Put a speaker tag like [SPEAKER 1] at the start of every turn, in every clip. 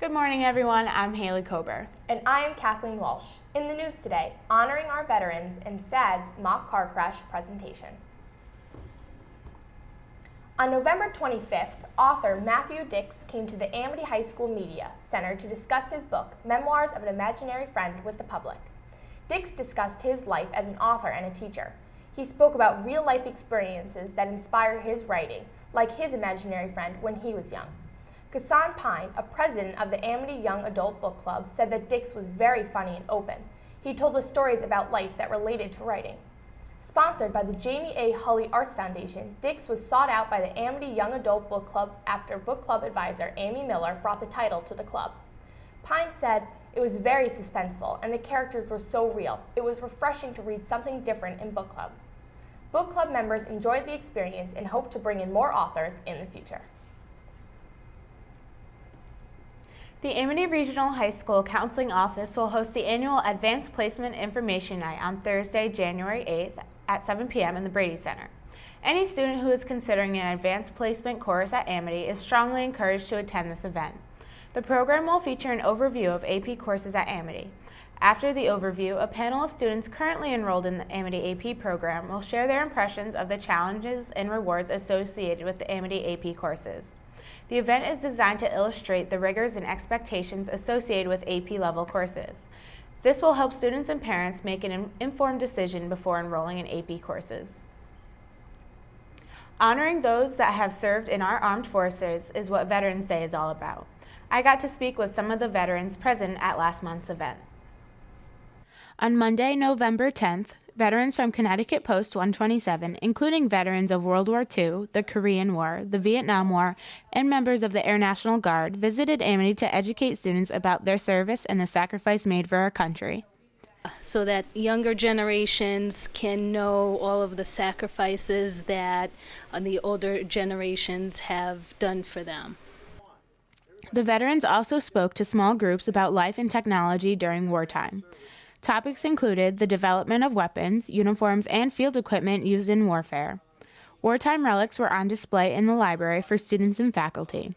[SPEAKER 1] Good morning, everyone. I'm Haley Kober.
[SPEAKER 2] And I am Kathleen Walsh. In the news today, honoring our veterans and SAD's mock car crash presentation. On November 25th, author Matthew Dix came to the Amity High School Media Center to discuss his book, Memoirs of an Imaginary Friend, with the public. Dix discussed his life as an author and a teacher. He spoke about real-life experiences that inspired his writing, like his imaginary friend when he was young. Kassan Pine, a president of the Amity Young Adult Book Club, said that Dix was very funny and open. He told us stories about life that related to writing. Sponsored by the Jamie A. Hulley Arts Foundation, Dix was sought out by the Amity Young Adult Book Club after book club advisor Amy Miller brought the title to the club. Pine said, "It was very suspenseful and the characters were so real. It was refreshing to read something different in book club." Book club members enjoyed the experience and hope to bring in more authors in the future.
[SPEAKER 1] The Amity Regional High School Counseling Office will host the annual Advanced Placement Information Night on Thursday, January 8th at 7 p.m. in the Brady Center. Any student who is considering an advanced placement course at Amity is strongly encouraged to attend this event. The program will feature an overview of AP courses at Amity. After the overview, a panel of students currently enrolled in the Amity AP program will share their impressions of the challenges and rewards associated with the Amity AP courses. The event is designed to illustrate the rigors and expectations associated with AP level courses. This will help students and parents make an informed decision before enrolling in AP courses. Honoring those that have served in our armed forces is what Veterans Day is all about. I got to speak with some of the veterans present at last month's event. On Monday, November 10th, veterans from Connecticut Post 127, including veterans of World War II, the Korean War, the Vietnam War, and members of the Air National Guard, visited Amity to educate students about their service and the sacrifice made for our country.
[SPEAKER 3] So that younger generations can know all of the sacrifices that the older generations have done for them.
[SPEAKER 1] The veterans also spoke to small groups about life and technology during wartime. Topics included the development of weapons, uniforms, and field equipment used in warfare. Wartime relics were on display in the library for students and faculty.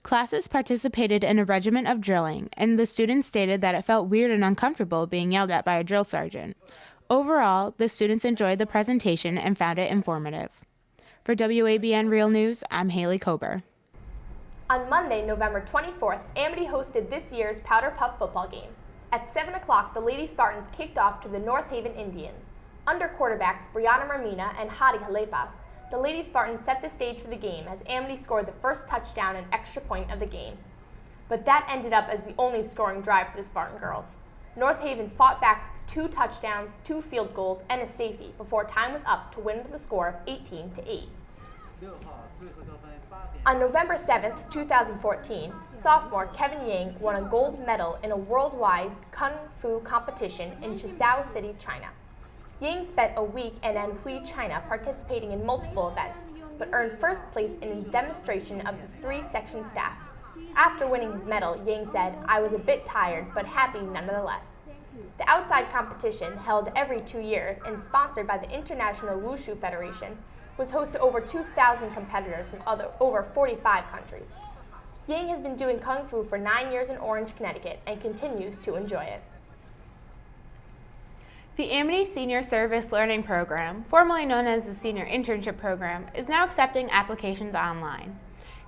[SPEAKER 1] Classes participated in a regiment of drilling, and the students stated that it felt weird and uncomfortable being yelled at by a drill sergeant. Overall, the students enjoyed the presentation and found it informative. For WABN Real News, I'm Haley Kober.
[SPEAKER 2] On Monday, November 24th, Amity hosted this year's Powder Puff football game. At 7 o'clock, the Lady Spartans kicked off to the North Haven Indians. Under quarterbacks Brianna Marmina and Hadi Halepas, the Lady Spartans set the stage for the game as Amity scored the first touchdown and extra point of the game. But that ended up as the only scoring drive for the Spartan girls. North Haven fought back with 2 touchdowns, 2 field goals, and a safety before time was up to win with a score of 18-8. On November 7th, 2014, sophomore Kevin Yang won a gold medal in a worldwide kung fu competition in Chuzhou City, China. Yang spent a week in Anhui, China, participating in multiple events, but earned first place in a demonstration of the 3-section staff. After winning his medal, Yang said, "I was a bit tired, but happy nonetheless." The outside competition, held every 2 years and sponsored by the International Wushu Federation, was host to over 2,000 competitors from over 45 countries. Yang has been doing Kung Fu for 9 years in Orange, Connecticut, and continues to enjoy it.
[SPEAKER 1] The Amity Senior Service Learning Program, formerly known as the Senior Internship Program, is now accepting applications online.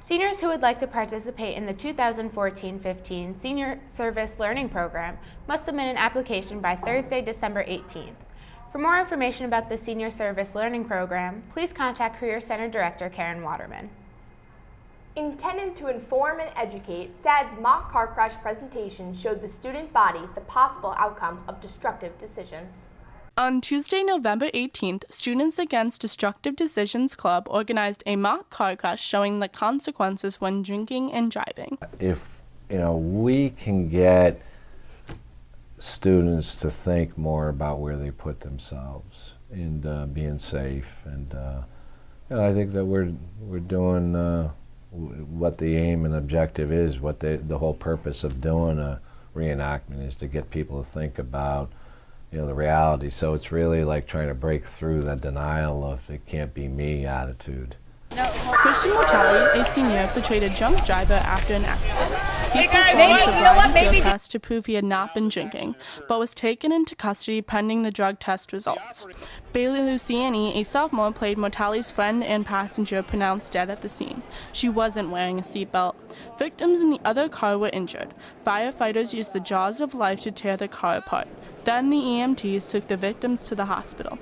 [SPEAKER 1] Seniors who would like to participate in the 2014-15 Senior Service Learning Program must submit an application by Thursday, December 18th. For more information about the Senior Service Learning Program, please contact Career Center Director Karen Waterman.
[SPEAKER 2] Intended to inform and educate, SAD's mock car crash presentation showed the student body the possible outcome of destructive decisions.
[SPEAKER 4] On Tuesday, November 18th, Students Against Destructive Decisions Club organized a mock car crash showing the consequences when drinking and driving.
[SPEAKER 5] If we can get students to think more about where they put themselves and being safe, and I think that we're doing what the aim and objective is, what the whole purpose of doing a reenactment is, to get people to think about the reality. So it's really like trying to break through that denial of "it can't be me" attitude.
[SPEAKER 4] Christian Mortali, a senior, portrayed a drunk driver after an accident. He performed a sobriety field test to prove he had not been drinking, but was taken into custody pending the drug test results. Bailey Luciani, a sophomore, played Mortalli's friend and passenger, pronounced dead at the scene. She wasn't wearing a seatbelt. Victims in the other car were injured. Firefighters used the jaws of life to tear the car apart. Then the EMTs took the victims to the hospital.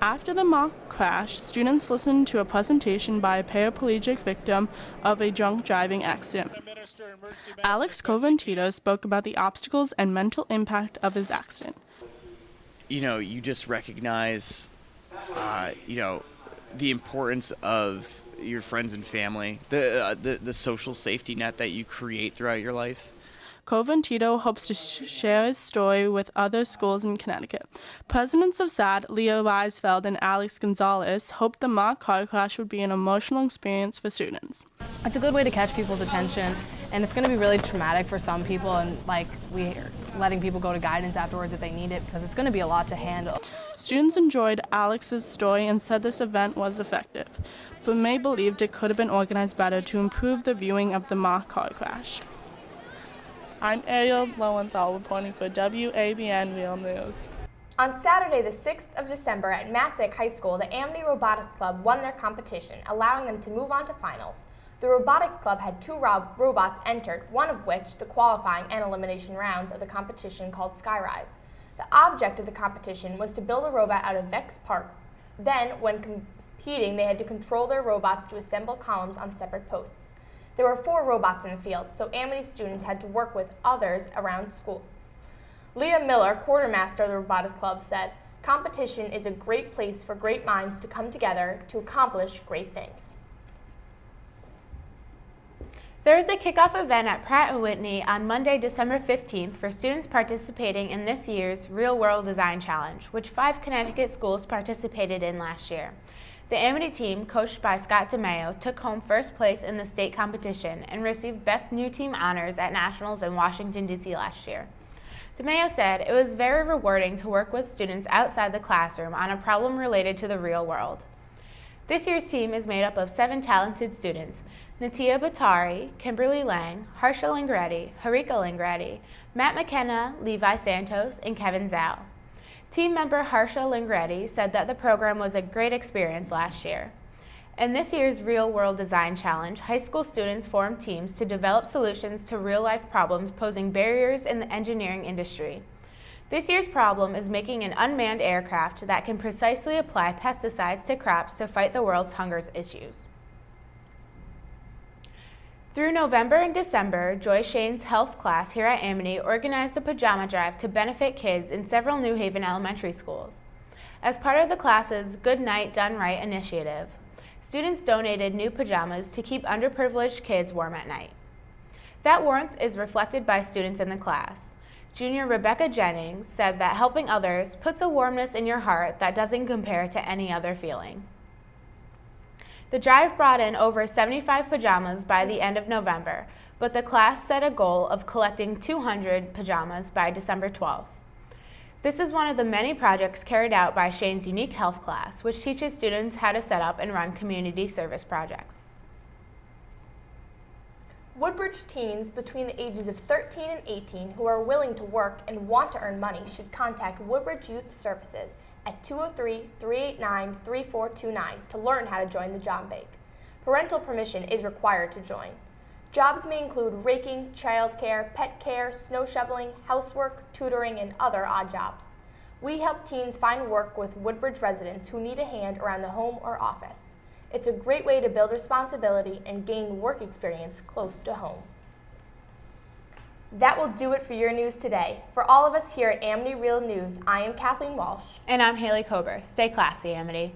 [SPEAKER 4] After the mock crash, students listened to a presentation by a paraplegic victim of a drunk driving accident. Alex Coventito spoke about the obstacles and mental impact of his accident.
[SPEAKER 6] You just recognize, the importance of your friends and family, the social safety net that you create throughout your life.
[SPEAKER 4] Coventito hopes to share his story with other schools in Connecticut. Presidents of SAD, Leah Reisfeld and Alex Gonzalez, hoped the mock car crash would be an emotional experience for students.
[SPEAKER 7] It's a good way to catch people's attention, and it's going to be really traumatic for some people, and we're letting people go to guidance afterwards if they need it, because it's going to be a lot to handle.
[SPEAKER 4] Students enjoyed Alex's story and said this event was effective, but May believed it could have been organized better to improve the viewing of the mock car crash. I'm Ariel Lowenthal reporting for WABN Real News.
[SPEAKER 2] On Saturday, the 6th of December at Massac High School, the Amity Robotics Club won their competition, allowing them to move on to finals. The Robotics Club had 2 robots entered, one of which the qualifying and elimination rounds of the competition called Skyrise. The object of the competition was to build a robot out of Vex parts. Then, when competing, they had to control their robots to assemble columns on separate posts. There were 4 robots in the field, so Amity students had to work with others around schools. Leah Miller, quartermaster of the Robotics Club, said, "Competition is a great place for great minds to come together to accomplish great things."
[SPEAKER 1] There is a kickoff event at Pratt & Whitney on Monday, December 15th for students participating in this year's Real World Design Challenge, which 5 Connecticut schools participated in last year. The Amity team, coached by Scott DeMayo, took home first place in the state competition and received Best New Team honors at Nationals in Washington, D.C. last year. DeMayo said it was very rewarding to work with students outside the classroom on a problem related to the real world. This year's team is made up of 7 talented students: Natia Batari, Kimberly Lang, Harsha Lingretti, Harika Lingretti, Matt McKenna, Levi Santos, and Kevin Zhao. Team member Harsha Lingretti said that the program was a great experience last year. In this year's Real World Design Challenge, high school students formed teams to develop solutions to real-life problems posing barriers in the engineering industry. This year's problem is making an unmanned aircraft that can precisely apply pesticides to crops to fight the world's hunger issues. Through November and December, Joy Shane's health class here at Amity organized a pajama drive to benefit kids in several New Haven elementary schools. As part of the class's Good Night Done Right initiative, students donated new pajamas to keep underprivileged kids warm at night. That warmth is reflected by students in the class. Junior Rebecca Jennings said that helping others puts a warmness in your heart that doesn't compare to any other feeling. The drive brought in over 75 pajamas by the end of November, but the class set a goal of collecting 200 pajamas by December 12th. This is one of the many projects carried out by Shane's unique health class, which teaches students how to set up and run community service projects.
[SPEAKER 2] Woodbridge teens between the ages of 13 and 18 who are willing to work and want to earn money should contact Woodbridge Youth Services at 203-389-3429 to learn how to join the job bank. Parental permission is required to join. Jobs may include raking, childcare, pet care, snow shoveling, housework, tutoring, and other odd jobs. We help teens find work with Woodbridge residents who need a hand around the home or office. It's a great way to build responsibility and gain work experience close to home. That will do it for your news today. For all of us here at Amity Real News, I am Kathleen Walsh.
[SPEAKER 1] And I'm Haley Kober. Stay classy, Amity.